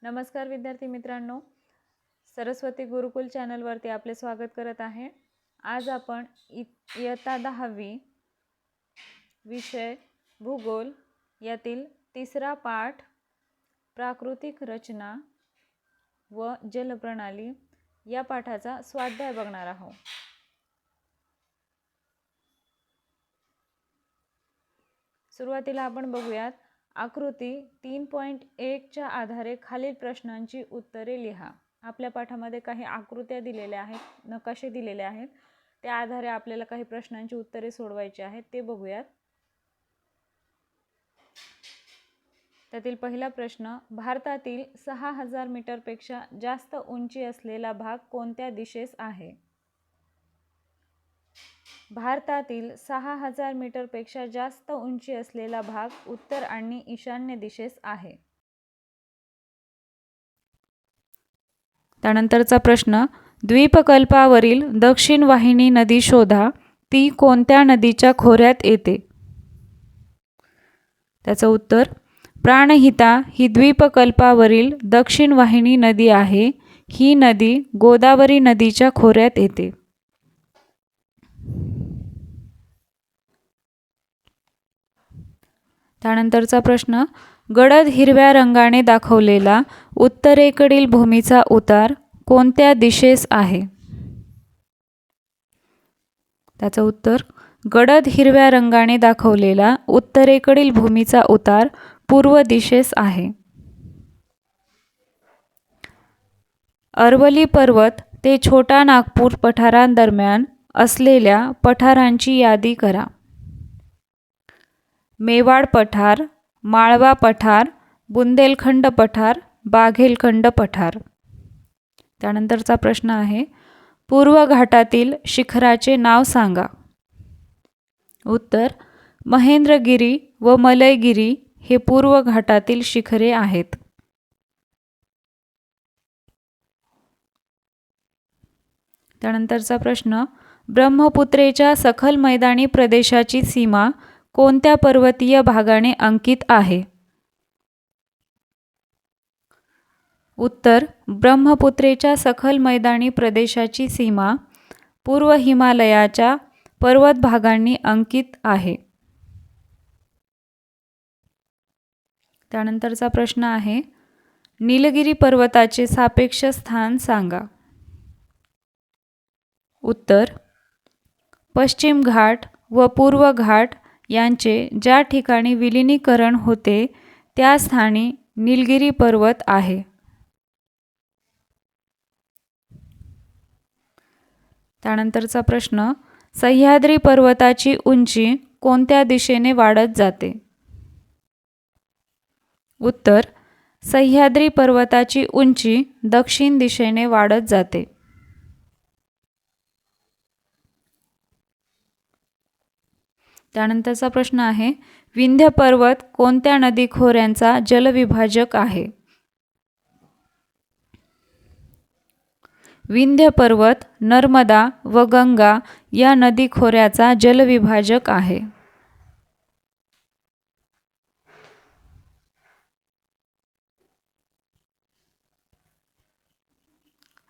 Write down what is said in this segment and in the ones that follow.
नमस्कार विद्यार्थी मित्रांनो, सरस्वती गुरुकुल चॅनलवरती आपले स्वागत करत आहे। आज आपण इयत्ता 10वी विषय भूगोल यातील तिसरा पाठ प्राकृतिक रचना व जलप्रणाली या पाठाचा स्वाध्याय बघणार आहोत। सुरुवातीला आपण बघूयात आकृती 3.1 च्या आधारे खालील प्रश्नांची उत्तरे लिहा। आपल्या पाठामध्ये काही आकृत्या दिलेल्या आहेत, नकाशे दिलेले आहेत, त्या आधारे आपल्याला काही प्रश्नांची उत्तरे सोडवायची आहेत, ते बघूयात। त्यातील पहिला प्रश्न, भारतातील 6000 मीटर पेक्षा जास्त उंची असलेला भाग कोणत्या दिशेस आहे? भारतातील 6000 मीटर पेक्षा जास्त उंची असलेला भाग उत्तर आणि ईशान्य दिशेस आहे। त्यानंतरचा प्रश्न, द्वीपकल्पावरील दक्षिण वाहिनी नदी शोधा, ती कोणत्या नदीच्या खोऱ्यात येते? त्याचं उत्तर, प्राणहिता ही द्वीपकल्पावरील दक्षिण वाहिनी नदी आहे। ही नदी गोदावरी नदीच्या खोऱ्यात येते। त्यानंतरचा प्रश्न, गडद हिरव्या रंगाने दाखवलेला उत्तरेकडील भूमीचा उतार कोणत्या दिशेस आहे? त्याचं उत्तर, गडद हिरव्या रंगाने दाखवलेला उत्तरेकडील भूमीचा उतार पूर्व दिशेस आहे। अरवली पर्वत ते छोटा नागपूर पठारांदरम्यान असलेल्या पठारांची यादी करा। मेवाड पठार, माळवा पठार, बुंदेलखंड पठार, बाघेलखंड पठार। त्यानंतरचा प्रश्न आहे, पूर्व घाटातील शिखराचे नाव सांगा। उत्तर, महेंद्रगिरी व मलयगिरी हे पूर्व घाटातील शिखरे आहेत। त्यानंतरचा प्रश्न, ब्रह्मपुत्रेच्या सखल मैदानी प्रदेशाची सीमा कोणत्या पर्वतीय भागाने अंकित आहे? उत्तर, ब्रह्मपुत्रेच्या सखल मैदानी प्रदेशाची सीमा पूर्व हिमालयाच्या पर्वत भागांनी अंकित आहे। त्यानंतरचा प्रश्न आहे, नीलगिरी पर्वताचे सापेक्ष स्थान सांगा। उत्तर, पश्चिम घाट व पूर्व घाट यांचे ज्या ठिकाणी विलिनीकरण होते त्या स्थानी नीलगिरी पर्वत आहे। त्यानंतरचा प्रश्न, सह्याद्री पर्वताची उंची कोणत्या दिशेने वाढत जाते? उत्तर, सह्याद्री पर्वताची उंची दक्षिण दिशेने वाढत जाते। त्यानंतरचा प्रश्न आहे, विंध्य पर्वत कोणत्या नदी खोऱ्यांचा जलविभाजक आहे? विंध्य पर्वत नर्मदा व गंगा या नदी खोऱ्याचा जलविभाजक आहे।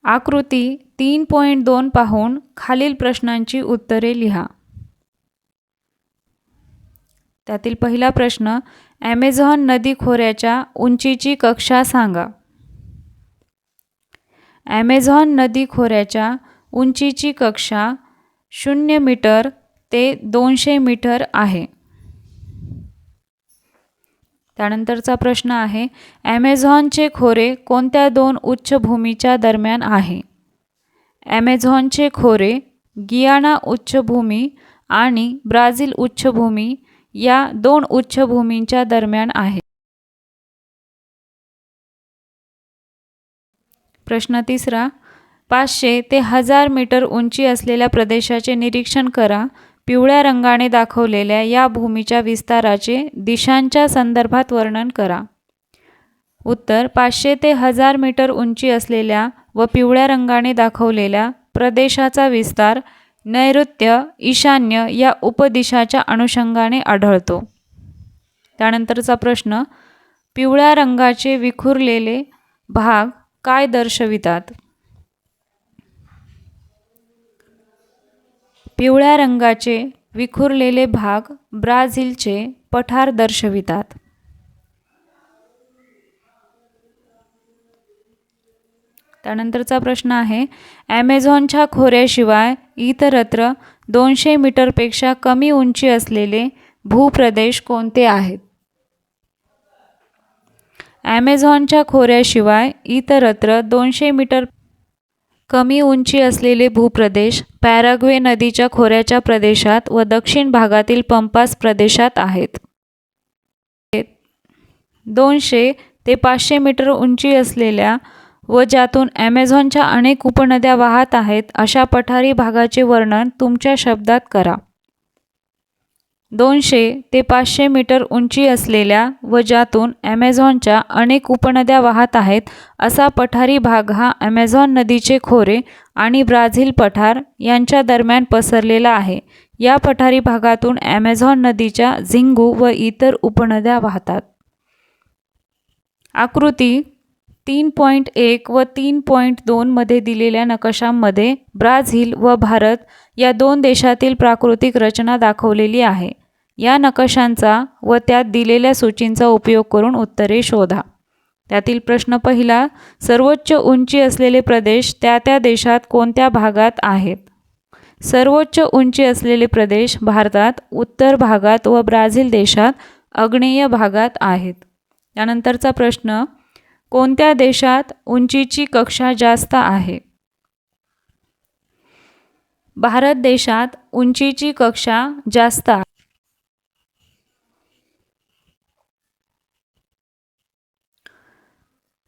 आकृती 3.2 पाहून खालील प्रश्नांची उत्तरे लिहा। त्यातील पहिला प्रश्न, ॲमेझॉन नदी खोऱ्याच्या उंचीची कक्षा सांगा। ॲमेझॉन नदी खोऱ्याच्या उंचीची कक्षा 0 मीटर ते 200 मीटर आहे। त्यानंतरचा प्रश्न आहे, ॲमेझॉनचे खोरे कोणत्या दोन उच्चभूमीच्या दरम्यान आहे? ॲमेझॉनचे खोरे गियाना उच्चभूमी आणि ब्राझील उच्चभूमी या दोन उच्चभूमींच्या दरम्यान आहे। प्रश्न तिसरा, 500 ते 1000 मीटर उंची असलेल्या प्रदेशाचे निरीक्षण करा। पिवळ्या रंगाने दाखवलेल्या या भूमीच्या विस्ताराचे दिशांच्या संदर्भात वर्णन करा। उत्तर, 500 ते 1000 मीटर उंची असलेल्या व पिवळ्या रंगाने दाखवलेल्या प्रदेशाचा विस्तार नैऋत्य ईशान्य या उपदिशाच्या अनुषंगाने आढळतो। त्यानंतरचा प्रश्न, पिवळ्या रंगाचे विखुरलेले भाग काय दर्शवितात? पिवळ्या रंगाचे विखुरलेले भाग ब्राझीलचे पठार दर्शवितात. त्यानंतरचा प्रश्न आहे, ॲमेझॉनच्या खोऱ्याशिवाय इतरत्र 200 मीटरपेक्षा कमी उंची असलेले भूप्रदेश कोणते आहेत? ॲमेझॉनच्या खोऱ्याशिवाय इतरत्र 200 मीटर कमी उंची असलेले भूप्रदेश पॅराग्वे नदीच्या खोऱ्याच्या प्रदेशात व दक्षिण भागातील पंपास प्रदेशात आहेत. 200 ते 500 मीटर उंची असलेल्या व ज्यातून ॲमेझॉनच्या अनेक उपनद्या वाहत आहेत अशा पठारी भागाचे वर्णन तुमच्या शब्दात करा. 200 ते 500 मीटर उंची असलेल्या व ज्यातून ॲमेझॉनच्या अनेक उपनद्या वाहत आहेत असा पठारी भाग हा ॲमेझॉन नदीचे खोरे आणि ब्राझील पठार यांच्या दरम्यान पसरलेला आहे. या पठारी भागातून ॲमेझॉन नदीच्या झिंगू व इतर उपनद्या वाहतात. आकृती 3.1 व 3.2 मध्ये दिलेल्या नकाशांमध्ये ब्राझील व भारत या दोन देशातील प्राकृतिक रचना दाखवलेली आहे. या नकाशांचा व त्यात दिलेल्या सूचींचा उपयोग करून उत्तरे शोधा. त्यातील प्रश्न पहिला, सर्वोच्च उंची असलेले प्रदेश त्या त्या देशात कोणत्या भागात आहेत? सर्वोच्च उंची असलेले प्रदेश भारतात उत्तर भागात व ब्राझील देशात आग्नेय भागात आहेत. त्यानंतरचा प्रश्न, कोणत्या देशात उंचीची कक्षा जास्त आहे? भारत देशात उंचीची कक्षा जास्त आहे.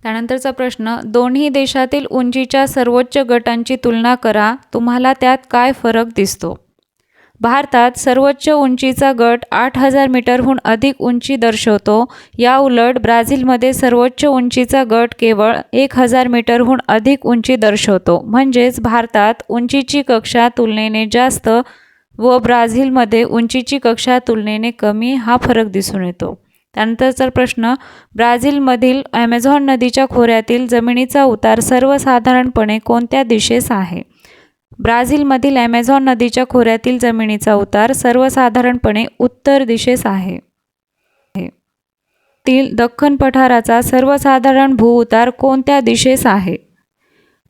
त्यानंतरचा प्रश्न, दोन्ही देशातील उंचीच्या सर्वोच्च गटांची तुलना करा. तुम्हाला त्यात काय फरक दिसतो? भारतात सर्वोच्च उंचीचा गट 8000 मीटरहून अधिक उंची दर्शवतो. या उलट ब्राझीलमध्ये सर्वोच्च उंचीचा गट केवळ 1000 मीटरहून अधिक उंची दर्शवतो. म्हणजेच भारतात उंचीची कक्षा तुलनेने जास्त व ब्राझीलमध्ये उंचीची कक्षा तुलनेने कमी हा फरक दिसून येतो. त्यानंतरचा प्रश्न, ब्राझीलमधील ॲमेझॉन नदीच्या खोऱ्यातील जमिनीचा उतार सर्वसाधारणपणे कोणत्या दिशेस आहे? ब्राझीलमधील ॲमेझॉन नदीच्या खोऱ्यातील जमिनीचा उतार सर्वसाधारणपणे उत्तर दिशेस आहे. दख्खन पठाराचा सर्वसाधारण भूउतार कोणत्या दिशेस आहे?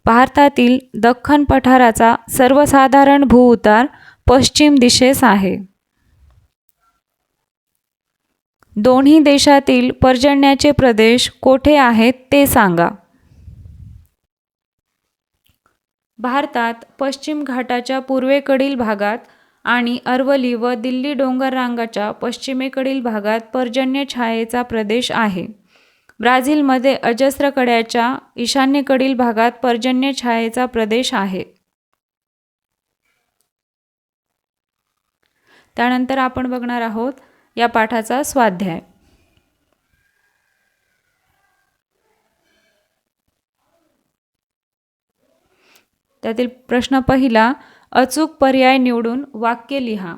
भारतातील दख्खन पठाराचा सर्वसाधारण भूउतार पश्चिम दिशेस आहे. दोन्ही देशातील पर्जन्याचे प्रदेश कोठे आहेत ते सांगा. भारतात पश्चिम घाटाच्या पूर्वेकडील भागात आणि अरवली व दिल्ली डोंगररांगाच्या पश्चिमेकडील भागात पर्जन्य छायेचा प्रदेश आहे. ब्राझीलमध्ये अजस्र कड्याच्या ईशान्येकडील भागात पर्जन्य छायेचा प्रदेश आहे. त्यानंतर आपण बघणार आहोत या पाठाचा स्वाध्याय. त्यातील प्रश्न पहिला, अचूक पर्याय निवडून वाक्य लिहा.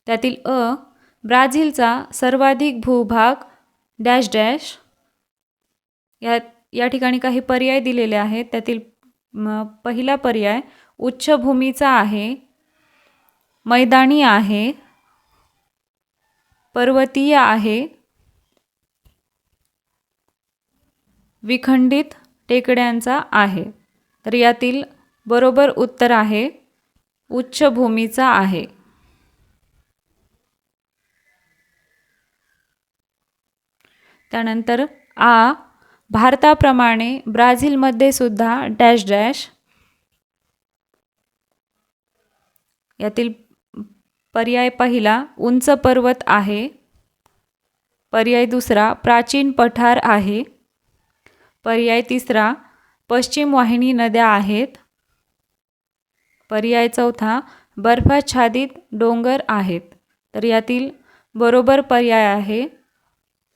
त्यातील अ, ब्राझीलचा सर्वाधिक भूभाग डॅश डॅश. या ठिकाणी काही पर्याय दिलेले आहेत. त्यातील पहिला पर्याय उच्चभूमीचा आहे, मैदानी आहे, पर्वतीय आहे, विखंडित टेकड्यांचा आहे. तर यातील बरोबर उत्तर आहे उच्चभूमीचा आहे. त्यानंतर आ, भारताप्रमाणे ब्राझीलमध्ये सुद्धा डॅश डॅश. यातील पर्याय पहिला उंच पर्वत आहे, पर्याय दुसरा प्राचीन पठार आहे, पर्याय तिसरा पश्चिम वाहिनी नद्या आहेत, पर्याय चौथा बर्फाच्छादित डोंगर आहेत. तर यातील बरोबर पर्याय आहे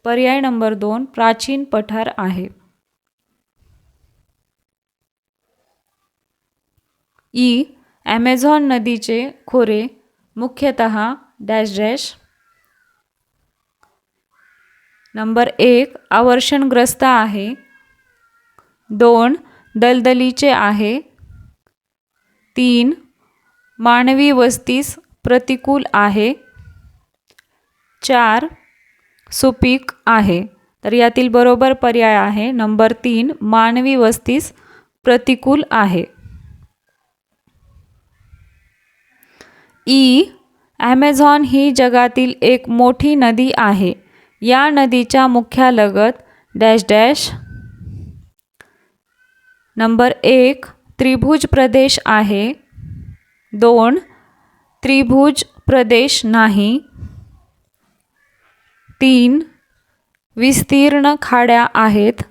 पर्याय नंबर 2 प्राचीन पठार आहे. ई, ॲमेझॉन नदीचे खोरे मुख्यतः डॅश डॅश. नंबर 1 अवर्षणग्रस्त आहे. 2 दलदलीचे आहे. 3 मानवी वस्तीस प्रतिकूल आहे. 4 सुपीक आहे. तर यातील बरोबर पर्याय आहे नंबर 3 मानवी वस्तीस प्रतिकूल आहे. ॲमेझॉन ही जगातील एक मोठी नदी आहे. या नदीच्या मुख्यालगत डॅश डॅश. नंबर 1 त्रिभुज प्रदेश आहे. 2 त्रिभुज प्रदेश नाही. 3 विस्तीर्ण खाड्या आहेत.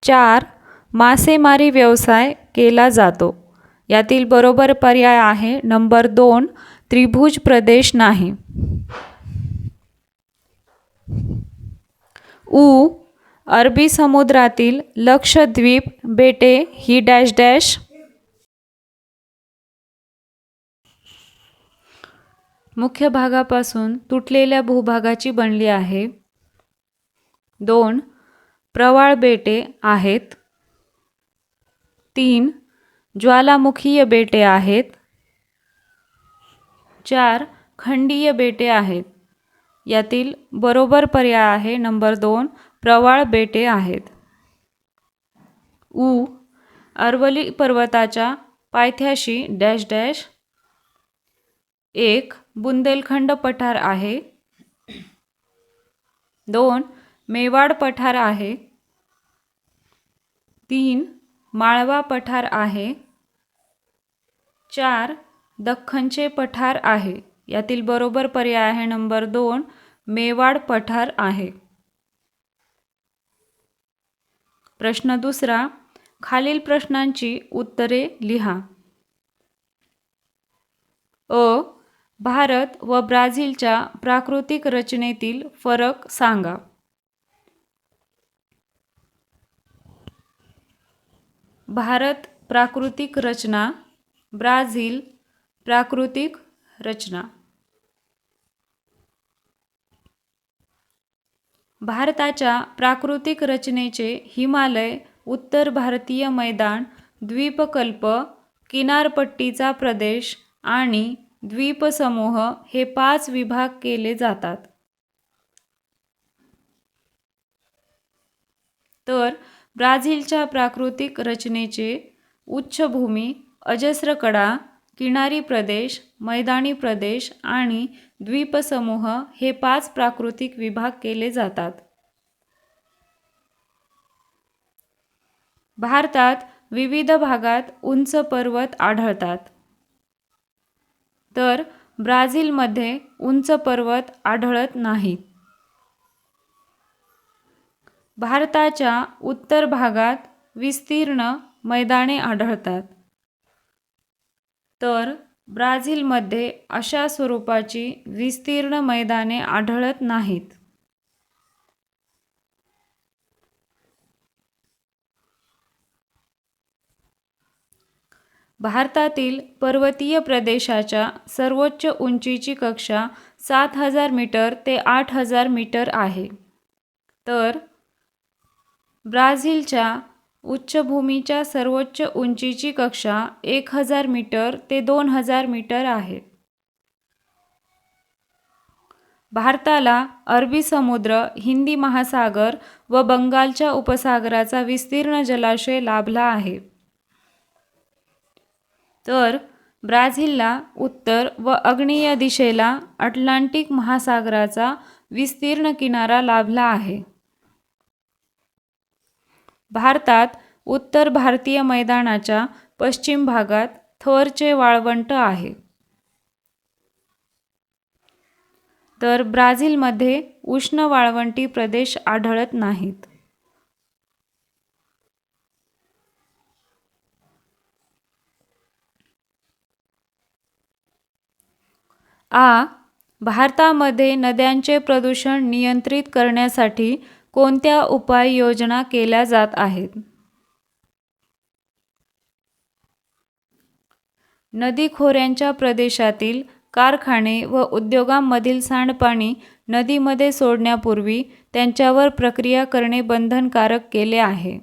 4 मासेमारी व्यवसाय केला जातो. यातील बरोबर पर्याय आहे नंबर 2 त्रिभुज प्रदेश नाही. अरबी समुद्रातील लक्षद्वीप बेटे ही डॅश डॅश. मुख्य भागापासून तुटलेल्या भूभागाची बनली आहे. 2 प्रवाळ बेटे आहेत. 3 ज्वालामुखीय बेटे आहेत. 4 खंडीय बेटे आहेत. यातील बरोबर पर्याय आहे नंबर 2 प्रवाळ बेटे आहेत. अरवली पर्वताच्या पायथ्याशी डॅश डॅश. 1 बुंदेलखंड पठार आहे. 2 मेवाड पठार आहे. 3 माळवा पठार आहे. 4 दख्खनचे पठार आहे. यातील बरोबर पर्याय आहे नंबर 2 मेवाड पठार आहे. प्रश्न दुसरा. खालील प्रश्नांची उत्तरे लिहा. भारत व ब्राझीलच्या प्राकृतिक रचनेतील फरक सांगा. भारत प्राकृतिक रचना, ब्राझील प्राकृतिक रचना. भारताच्या प्राकृतिक रचनेचे हिमालय, उत्तर भारतीय मैदान, द्वीपकल्प, किनारपट्टीचा प्रदेश आणि द्वीपसमूह हे 5 विभाग केले जातात. तर ब्राझीलच्या प्राकृतिक रचनेचे उच्चभूमी, अजस्र कडा, किनारी प्रदेश, मैदानी प्रदेश आणि द्वीपसमूह हे 5 प्राकृतिक विभाग केले जातात. भारतात विविध भागात उंच पर्वत आढळतात. तर ब्राझीलमध्ये उंच पर्वत आढळत नाहीत. भारताच्या उत्तर भागात विस्तीर्ण मैदाने आढळतात. तर ब्राझीलमध्ये अशा स्वरूपाची विस्तीर्ण मैदाने आढळत नाहीत. भारतातील पर्वतीय प्रदेशाच्या सर्वोच्च उंचीची कक्षा 7000 मीटर ते 8000 मीटर आहे. तर ब्राझीलच्या उच्चभूमीच्या सर्वोच्च उंचीची कक्षा 1000 मीटर ते 2000 मीटर आहे. भारताला अरबी समुद्र, हिंदी महासागर व बंगालच्या उपसागराचा विस्तीर्ण जलाशय लाभला आहे. तर ब्राझीलला उत्तर व आग्नेय दिशेला अटलांटिक महासागराचा विस्तीर्ण किनारा लाभला आहे. भारतात उत्तर भारतीय मैदानाच्या पश्चिम भागात थरचे वाळवंट आहे. तर ब्राझीलमध्ये उष्ण वाळवंटी प्रदेश आढळत नाहीत. भारतामध्ये नद्यांचे प्रदूषण नियंत्रित करण्यासाठी कोणत्या उपाययोजना केल्या जात आहेत? नदी खोऱ्यांच्या प्रदेशातील कारखाने व उद्योगांमधील सांडपाणी नदीमध्ये सोडण्यापूर्वी त्यांच्यावर प्रक्रिया करणे बंधनकारक केले आहे.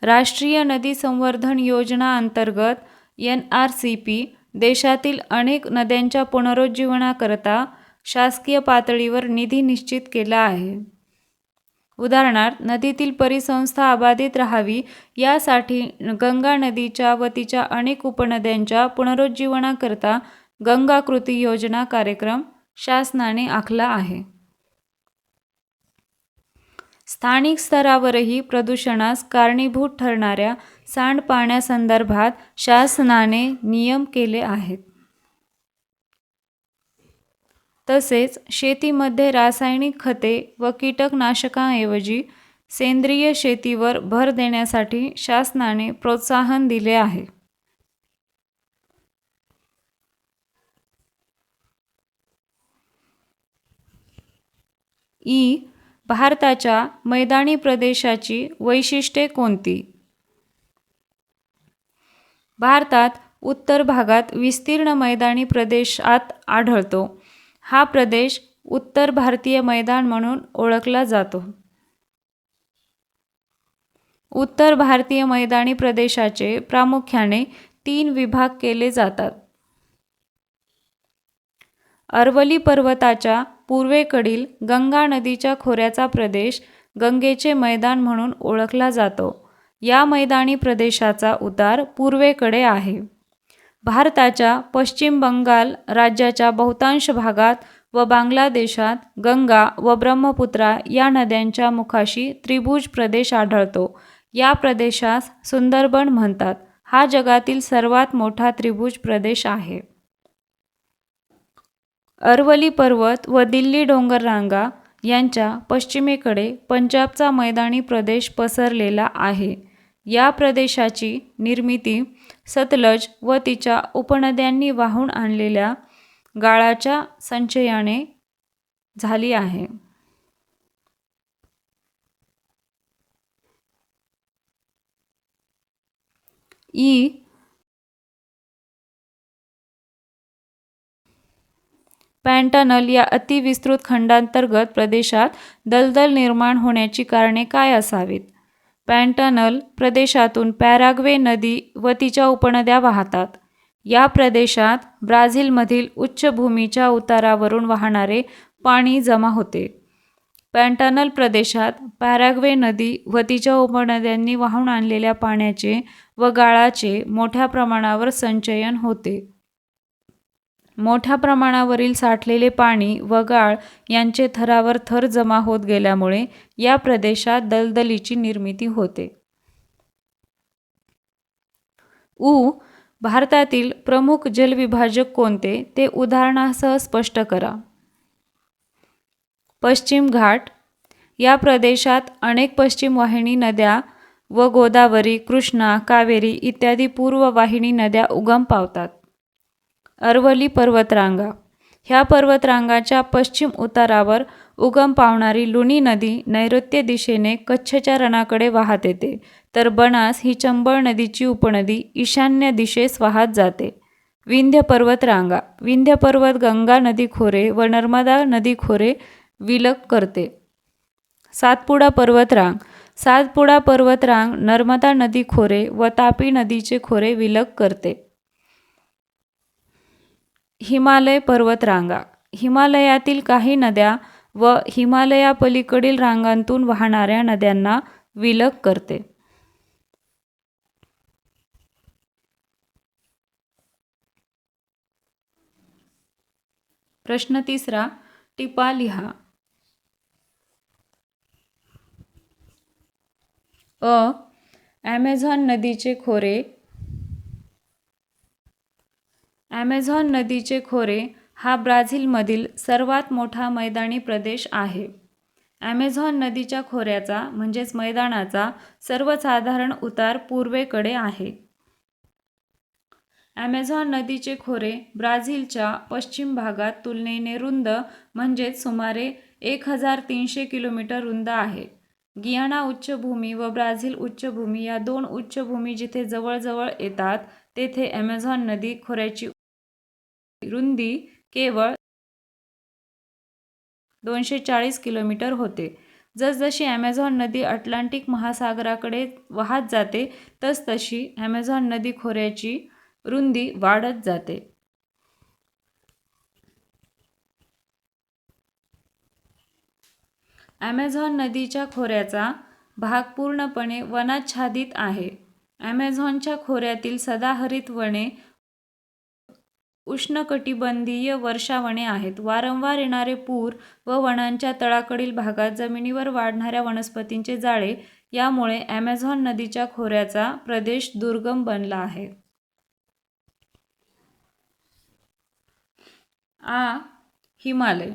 राष्ट्रीय नदी संवर्धन योजना अंतर्गत NRCP देशातील अनेक नद्यांच्या पुनरुज्जीवनाकरता शासकीय पातळीवर निधी निश्चित केला आहे. उदाहरणार्थ, नदीतील परिसंस्था अबाधित राहावी यासाठी गंगा नदीच्या व तिच्या अनेक उपनद्यांच्या पुनरुज्जीवनाकरता गंगा कृती योजना कार्यक्रम शासनाने आखला आहे. स्थानिक स्तरावरही प्रदूषणास कारणीभूत ठरणाऱ्या सांडपाण्यासंदर्भात शासनाने नियम केले आहेत. तसेच शेतीमध्ये रासायनिक खते व कीटकनाशकांऐवजी सेंद्रिय शेतीवर भर देण्यासाठी शासनाने प्रोत्साहन दिले आहे. भारताच्या मैदानी प्रदेशाची वैशिष्ट्ये कोणती? भारतात उत्तर भागात विस्तीर्ण मैदानी प्रदेशात आढळतो. हा प्रदेश उत्तर भारतीय मैदान म्हणून ओळखला जातो. उत्तर भारतीय मैदानी प्रदेशाचे प्रामुख्याने 3 विभाग केले जातात. अरवली पर्वताच्या पूर्वेकडील गंगा नदीच्या खोऱ्याचा प्रदेश गंगेचे मैदान म्हणून ओळखला जातो. या मैदानी प्रदेशाचा उतार पूर्वेकडे आहे. भारताच्या पश्चिम बंगाल राज्याच्या बहुतांश भागात व बांगलादेशात गंगा व ब्रह्मपुत्रा या नद्यांच्या मुखाशी त्रिभुज प्रदेश आढळतो. या प्रदेशास सुंदरबन म्हणतात. हा जगातील सर्वात मोठा त्रिभुज प्रदेश आहे. अरवली पर्वत व दिल्ली डोंगररांगा यांच्या पश्चिमेकडे पंजाबचा मैदानी प्रदेश पसरलेला आहे. या प्रदेशाची निर्मिती सतलज व तिच्या उपनद्यांनी वाहून आणलेल्या गाळाच्या संचयाने झाली आहे. पॅन्टानल या अतिविस्तृत खंडांतर्गत प्रदेशात दलदल निर्माण होण्याची कारणे काय असावीत? पॅन्टानल प्रदेशातून पॅराग्वे नदी व तिच्या उपनद्या वाहतात. या प्रदेशात ब्राझीलमधील उच्चभूमीच्या उतारावरून वाहणारे पाणी जमा होते. पॅन्टानल प्रदेशात पॅराग्वे नदी व तिच्या उपनद्यांनी वाहून आणलेल्या पाण्याचे व गाळाचे मोठ्या प्रमाणावर संचयन होते. मोठ्या प्रमाणावरील साठलेले पाणी व गाळ यांचे थरावर थर जमा होत गेल्यामुळे या प्रदेशात दलदलीची निर्मिती होते. भारतातील प्रमुख जलविभाजक कोणते ते उदाहरणासह स्पष्ट करा. पश्चिम घाट. या प्रदेशात अनेक पश्चिम वाहिनी नद्या व गोदावरी, कृष्णा, कावेरी इत्यादी पूर्ववाहिनी नद्या उगम पावतात. अरवली पर्वतरांगा. ह्या पर्वतरांगाच्या पश्चिम उतारावर उगम पावणारी लुनी नदी नैऋत्य दिशेने कच्छच्या रणाकडे वाहत येते, तर बनास ही चंबळ नदीची उपनदी ईशान्य दिशेस वाहत जाते. विंध्य पर्वतरांगा. विंध्य पर्वत गंगा नदी खोरे व नर्मदा नदी खोरे विलग करते. सातपुडा पर्वतरांग. सातपुडा पर्वतरांग नर्मदा नदी खोरे व तापी नदीचे खोरे विलग करते. हिमालय पर्वतरांगा. हिमालयातील काही नद्या व हिमालयापलीकडील रांगांतून वाहणाऱ्या नद्यांना विलग करते. प्रश्न 3. टिपा लिहा. ॲमेझॉन नदीचे खोरे. ॲमेझॉन नदीचे खोरे हा ब्राझीलमधील सर्वात मोठा मैदानी प्रदेश आहे. ॲमेझॉन नदीच्या खोऱ्याचा म्हणजेच मैदानाचा सर्वसाधारण उतार पूर्वेकडे आहे. ॲमेझॉन नदीचे खोरे ब्राझीलच्या पश्चिम भागात तुलनेने रुंद म्हणजेच सुमारे 1300 किलोमीटर रुंद आहे. गियाना उच्चभूमी व ब्राझील उच्चभूमी या दोन उच्चभूमी जिथे जवळजवळ येतात तेथे ॲमेझॉन नदी खोऱ्याची रुंदी केवळ 240 किलोमीटर होते. जसजशी ॲमेझॉन नदी अटलांटिक महासागराकडे वाहत जाते तसतशी ॲमेझॉन नदी खोऱ्याची रुंदी वाढत जाते. ॲमेझॉन नदीच्या खोऱ्याचा भाग पूर्णपणे वनाच्छादित आहे. ॲमेझॉनच्या खोऱ्यातील सदाहरित वने उष्णकटिबंधीय वर्षावने आहेत. वारंवार येणारे पूर व वनांच्या तळाकडील भागात जमिनीवर वाढणाऱ्या वनस्पतींचे जाळे यामुळे ॲमेझॉन नदीच्या खोऱ्याचा प्रदेश दुर्गम बनला आहे. हिमालय.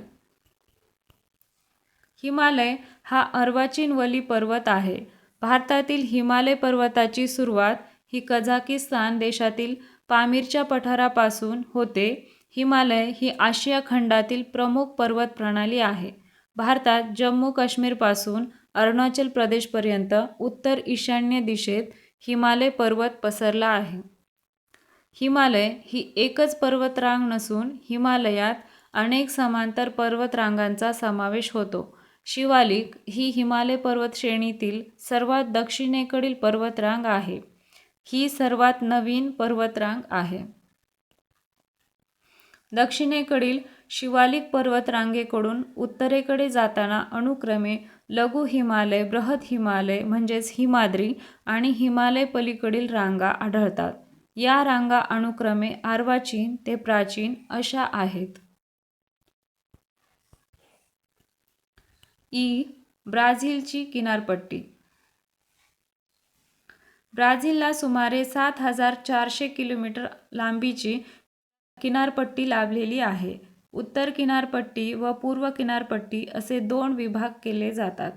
हिमालय हा अर्वाचीन वली पर्वत आहे. भारतातील हिमालय पर्वताची सुरुवात ही कझाकिस्तान देशातील पामीरच्या पठारापासून होते. हिमालय ही आशिया खंडातील प्रमुख पर्वत प्रणाली आहे. भारतात जम्मू काश्मीरपासून अरुणाचल प्रदेशपर्यंत उत्तर ईशान्य दिशेत हिमालय पर्वत पसरला आहे. हिमालय ही एकच पर्वतरांग नसून हिमालयात अनेक समांतर पर्वतरांगांचा समावेश होतो. शिवालिक ही हिमालय पर्वत श्रेणीतील सर्वात दक्षिणेकडील पर्वतरांग आहे. ही सर्वात नवीन पर्वतरांग आहे. दक्षिणेकडील शिवालिक पर्वतरांगेकडून उत्तरेकडे जाताना अनुक्रमे लघु हिमालय, बृहत हिमालय म्हणजेच हिमाद्री आणि हिमालय पलीकडील रांगा आढळतात. या रांगा अनुक्रमे अर्वाचीन ते प्राचीन अशा आहेत. ब्राझीलची किनारपट्टी. ब्राझीलला सुमारे 7,400 किलोमीटर लांबीची किनारपट्टी लाभलेली आहे. उत्तर किनारपट्टी व पूर्व किनारपट्टी असे 2 विभाग केले जातात.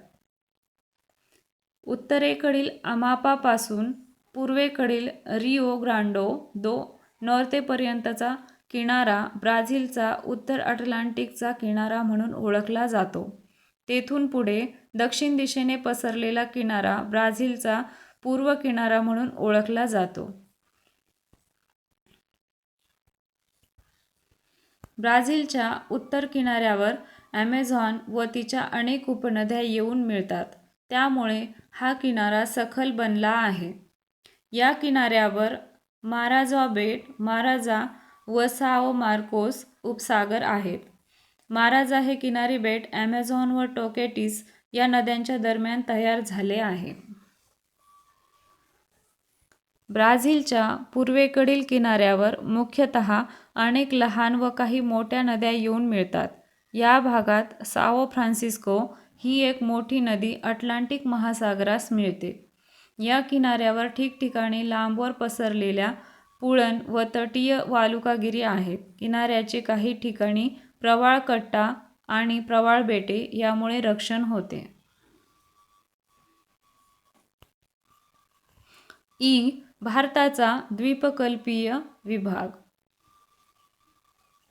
उत्तरेकडील अमापापासून पूर्वेकडील रिओ ग्रांडो दो नॉर्तेपर्यंतचा किनारा ब्राझीलचा उत्तर अटलांटिकचा किनारा म्हणून ओळखला जातो. तेथून पुढे दक्षिण दिशेने पसरलेला किनारा ब्राझीलचा पूर्व किनारा म्हणून ओळखला जातो. ब्राझीलच्या उत्तर किनाऱ्यावर ॲमेझॉन व तिच्या अनेक उपनद्या येऊन मिळतात. त्यामुळे हा किनारा सखल बनला आहे. या किनाऱ्यावर माराजा बेट, माराजा व साओ मार्कोस उपसागर आहेत. माराजा हे किनारी बेट ॲमेझॉन व टोकेटिस या नद्यांच्या दरम्यान तयार झाले आहे. ब्राझीलच्या पूर्वेकडील किनाऱ्यावर मुख्यतः अनेक लहान व काही मोठ्या नद्या येऊन मिळतात. या भागात साओ फ्रान्सिस्को ही एक मोठी नदी अटलांटिक महासागरास मिळते. या किनाऱ्यावर ठिकठिकाणी लांबवर पसरलेल्या पुळण व तटीय वालुकागिरी आहेत. किनाऱ्याचे काही ठिकाणी प्रवाळ कट्टा आणि प्रवाळ बेटे यामुळे रक्षण होते. भारताचा द्वीपकल्पीय विभाग.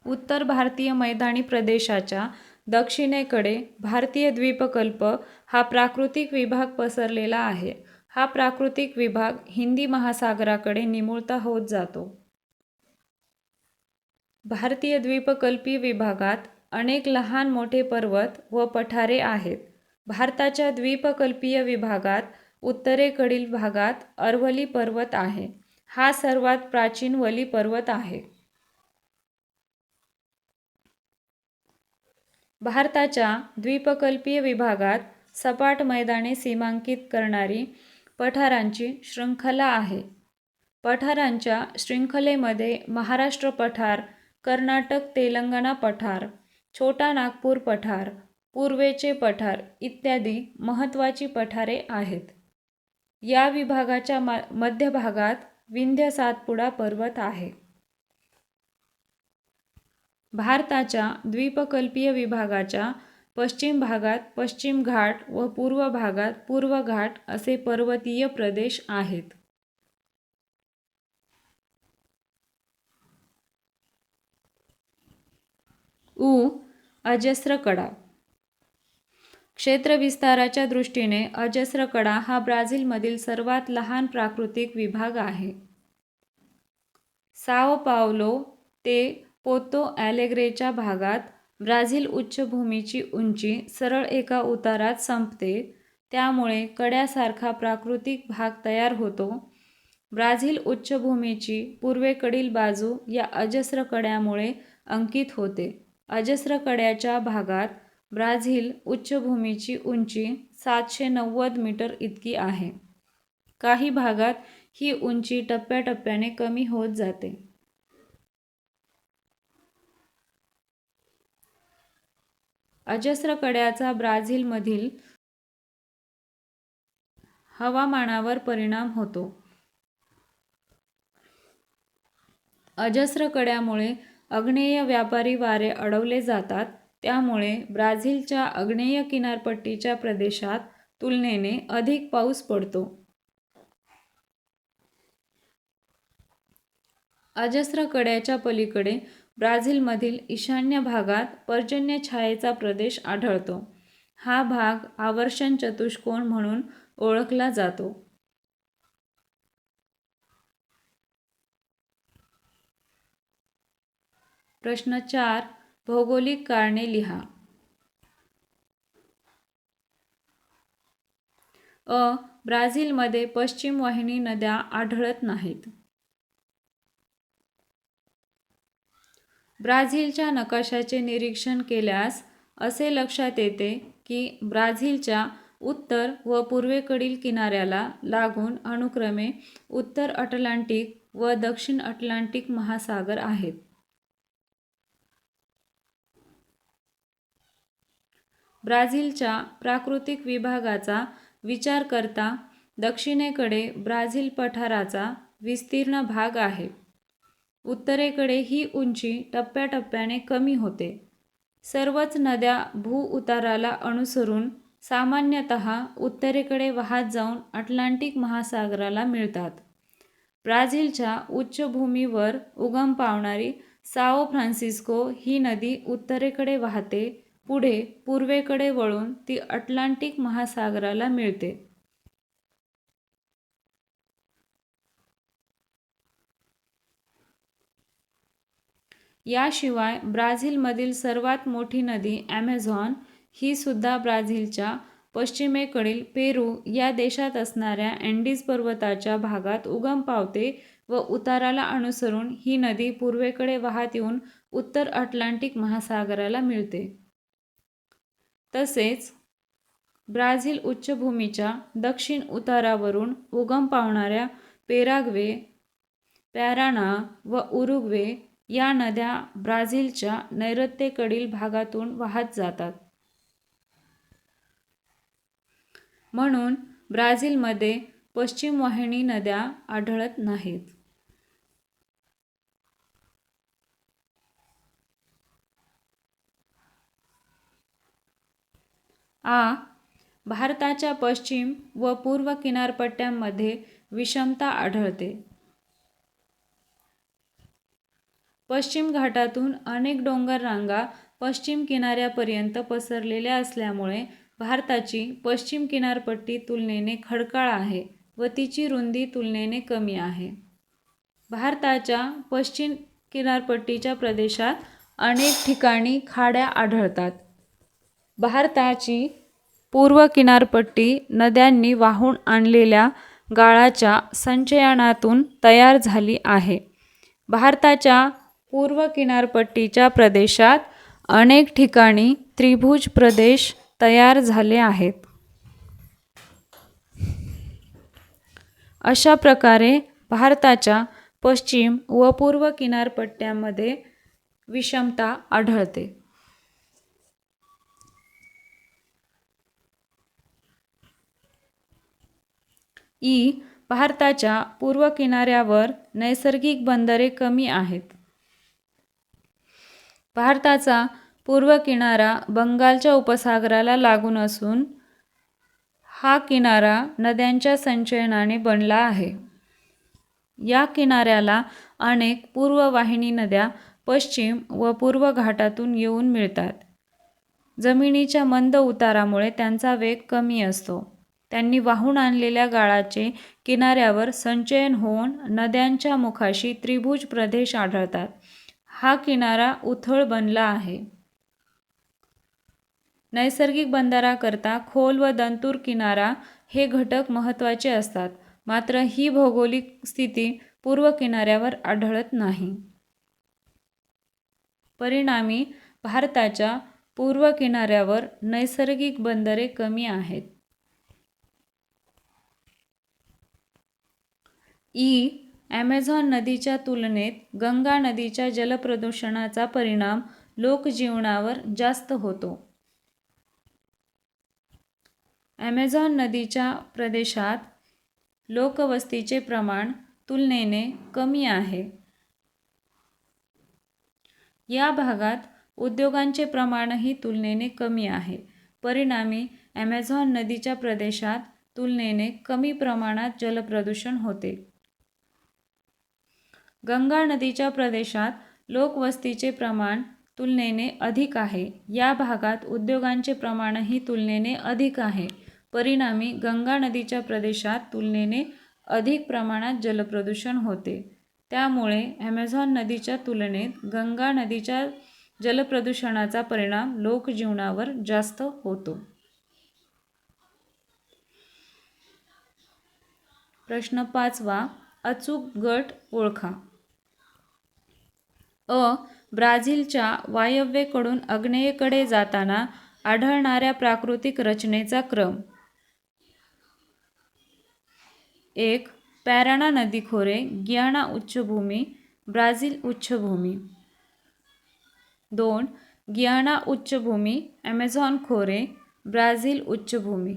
उत्तर भारतीय मैदानी प्रदेशाच्या दक्षिणेकडे भारतीय द्वीपकल्प हा प्राकृतिक विभाग पसरलेला आहे. हा प्राकृतिक विभाग हिंदी महासागराकडे निमुळता होत जातो. भारतीय द्वीपकल्पीय विभागात अनेक लहान मोठे पर्वत व पठारे आहेत. भारताच्या द्वीपकल्पीय विभागात उत्तरेकडील भागात अरवली पर्वत आहे. हा सर्वात प्राचीन वली पर्वत आहे. भारताच्या द्वीपकल्पीय विभागात सपाट मैदाने सीमांकित करणारी पठारांची शृंखला आहे. पठारांच्या शृंखलेमध्ये महाराष्ट्र पठार, कर्नाटक तेलंगणा पठार, छोटा नागपूर पठार, पूर्वेचे पठार इत्यादी महत्त्वाची पठारे आहेत. या विभागाच्या मध्यभागात विंध्य सातपुडा पर्वत आहे. भारताच्या द्वीपकल्पीय विभागाच्या पश्चिम भागात पश्चिम घाट व पूर्व भागात पूर्व घाट असे पर्वतीय प्रदेश आहेत. अजस्र कडा. क्षेत्रविस्ताराच्या दृष्टीने अजस्र कडा हा ब्राझीलमधील सर्वात लहान प्राकृतिक विभाग आहे. साओ पावलो ते पोर्तो ॲलेग्रेच्या भागात ब्राझील उच्चभूमीची उंची सरळ एका उतारात संपते, त्यामुळे कड्यासारखा प्राकृतिक भाग तयार होतो. ब्राझील उच्चभूमीची पूर्वेकडील बाजू या अजस्र कड्यामुळे अंकित होते. अजस्र कड्याच्या भागात ब्राझील उच्चभूमीची उंची 790 मीटर इतकी आहे. काही भागात ही उंची टप्प्याटप्प्याने कमी होत जाते. अजस्र कड्याचा ब्राझीलमधील हवामानावर परिणाम होतो. अजस्र कड्यामुळे आग्नेय व्यापारी वारे अडवले जातात, त्यामुळे ब्राझीलच्या आग्नेय किनारपट्टीच्या प्रदेशात तुलनेने अधिक पाऊस पडतो. अजस्र कड्याच्या पलीकडे ब्राझीलमधील ईशान्य भागात पर्जन्यछायेचा प्रदेश आढळतो. हा भाग आवर्षण चतुष्कोन म्हणून ओळखला जातो. प्रश्न 4. भौगोलिक कारणे लिहा. अ. ब्राझीलमध्ये पश्चिम वाहिनी नद्या आढळत नाहीत. ब्राझीलच्या नकाशाचे निरीक्षण केल्यास असे लक्षात येते की ब्राझीलच्या उत्तर व पूर्वेकडील किनाऱ्याला लागून अनुक्रमे उत्तर अटलांटिक व दक्षिण अटलांटिक महासागर आहेत. ब्राझीलच्या प्राकृतिक विभागाचा विचार करता दक्षिणेकडे ब्राझील पठाराचा विस्तीर्ण भाग आहे. उत्तरेकडे ही उंची टप्प्याटप्प्याने कमी होते. सर्वच नद्या भूउताराला अनुसरून सामान्यतः उत्तरेकडे वाहत जाऊन अटलांटिक महासागराला मिळतात. ब्राझीलच्या उच्चभूमीवर उगम पावणारी साओ फ्रान्सिस्को ही नदी उत्तरेकडे वाहते, पुढे पूर्वेकडे वळून ती अटलांटिक महासागराला मिळते. याशिवाय ब्राझीलमधील सर्वात मोठी नदी ॲमेझॉन ही सुद्धा ब्राझीलच्या पश्चिमेकडील पेरू या देशात असणाऱ्या अँडीज पर्वताच्या भागात उगम पावते व उताराला अनुसरून ही नदी पूर्वेकडे वाहत येऊन उत्तर अटलांटिक महासागराला मिळते. तसेच ब्राझील उच्चभूमीच्या दक्षिण उतारावरून उगम पावणाऱ्या पेराग्वे, पॅराना व उरुग्वे या नद्या ब्राझीलच्या नैऋत्येकडील भागातून वाहत जातात. म्हणून ब्राझीलमध्ये पश्चिम वाहिनी नद्या आढळत नाहीत. आ. भारताच्या पश्चिम व पूर्व किनारपट्ट्यांमध्ये विषमता आढळते. पश्चिम घाटातून अनेक डोंगर रांगा पश्चिम किनाऱ्यापर्यंत पसरलेल्या असल्यामुळे भारताची पश्चिम किनारपट्टी तुलनेने खडकाळ आहे व तिची रुंदी तुलनेने कमी आहे. भारताच्या पश्चिम किनारपट्टीच्या प्रदेशात अनेक ठिकाणी खाड्या आढळतात. भारताची पूर्व किनारपट्टी नद्यांनी वाहून आणलेल्या गाळाच्या संचयनातून तयार झाली आहे. भारताच्या पूर्व किनारपट्टीच्या प्रदेशात अनेक ठिकाणी त्रिभुज प्रदेश तयार झाले आहेत. अशा प्रकारे भारताच्या पश्चिम व पूर्व किनारपट्ट्यांमध्ये विषमता आढळते. ई. भारताच्या पूर्व किनाऱ्यावर नैसर्गिक बंदरे कमी आहेत. भारताचा पूर्व किनारा बंगालच्या उपसागराला लागून असून हा किनारा नद्यांच्या संचयनाने बनला आहे. या किनाऱ्याला अनेक पूर्ववाहिनी नद्या पश्चिम व पूर्व घाटातून येऊन मिळतात. जमिनीच्या मंद उतारामुळे त्यांचा वेग कमी असतो. त्यांनी वाहून आणलेल्या गाळाचे किनाऱ्यावर संचयन होऊन नद्यांच्या मुखाशी त्रिभुज प्रदेश आढळतात. हा किनारा उथळ बनला आहे. नैसर्गिक बंदराकरता खोल व दंतूर किनारा हे घटक महत्त्वाचे असतात. मात्र ही भौगोलिक स्थिती पूर्व किनाऱ्यावर आढळत नाही. परिणामी भारताच्या पूर्व किनाऱ्यावर नैसर्गिक बंदरे कमी आहेत. ॲमेझॉन नदीच्या तुलनेत गंगा नदीच्या जलप्रदूषणाचा परिणाम लोकजीवनावर जास्त होतो. ॲमेझॉन नदीच्या प्रदेशात लोकवस्तीचे प्रमाण तुलनेने कमी आहे. या भागात उद्योगांचे प्रमाणही तुलनेने कमी आहे. परिणामी ॲमेझॉन नदीच्या प्रदेशात तुलनेने कमी प्रमाणात जलप्रदूषण होते. गंगा नदीच्या प्रदेशात लोकवस्तीचे प्रमाण तुलनेने अधिक आहे. या भागात उद्योगांचे प्रमाणही तुलनेने अधिक आहे. परिणामी गंगा नदीच्या प्रदेशात तुलनेने अधिक प्रमाणात जलप्रदूषण होते. त्यामुळे ॲमेझॉन नदीच्या तुलनेत गंगा नदीच्या जलप्रदूषणाचा परिणाम लोकजीवनावर जास्त होतो. प्रश्न 5वा. अचूक गट ओळखा. ब्राझीलच्या वायव्येकडून आग्नेयेकडे जाताना आढळणाऱ्या प्राकृतिक रचनेचा क्रम. 1. पॅराना नदी खोरे, गियाना उच्चभूमी, ब्राझील उच्चभूमी. 2. गियाना उच्चभूमी, ॲमेझॉन खोरे, ब्राझील उच्चभूमी.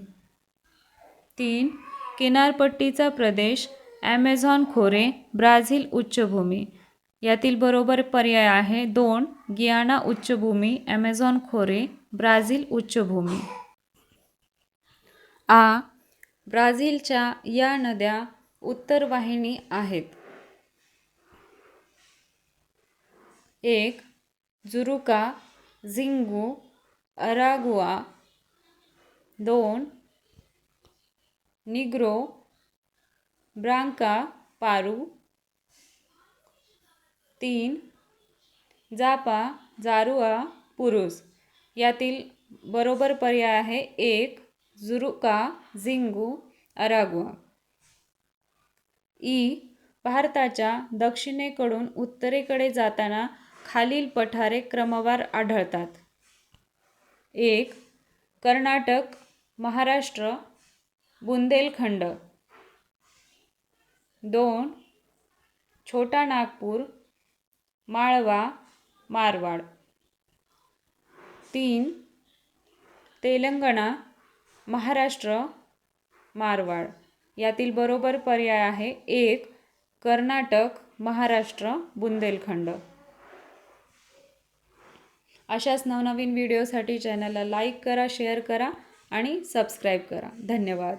3. किनारपट्टीचा प्रदेश, ॲमेझॉन खोरे, ब्राझील उच्चभूमी. यातील बरोबर पर्याय आहे 2. गियाना उच्चभूमी, ॲमेझॉन खोरे, ब्राझील उच्चभूमी. ब्राझीलच्या या नद्या उत्तरवाहिनी आहेत. 1. जुरुका, झिंगू, अरागुआ. 2. Negro, Branca, Paru. 3. जापा, जारुआ, पुरुस. यातील बरोबर पर्याय आहे 1. जुरुका, झिंगू, अरागुआ. भारताच्या दक्षिणेकडून उत्तरेकडे जाताना खालील पठारे क्रमवार आढळतात. 1. कर्नाटक, महाराष्ट्र, बुंदेलखंड. 2. छोटा नागपूर, माळवा, मारवाड. 3. तेलंगणा, महाराष्ट्र, मारवाड. यातील बरोबर पर्याय आहे 1. कर्नाटक, महाराष्ट्र, बुंदेलखंड. अशाच नवनवीन व्हिडिओसाठी चॅनलला लाईक करा, शेअर करा आणि सबस्क्राईब करा. धन्यवाद.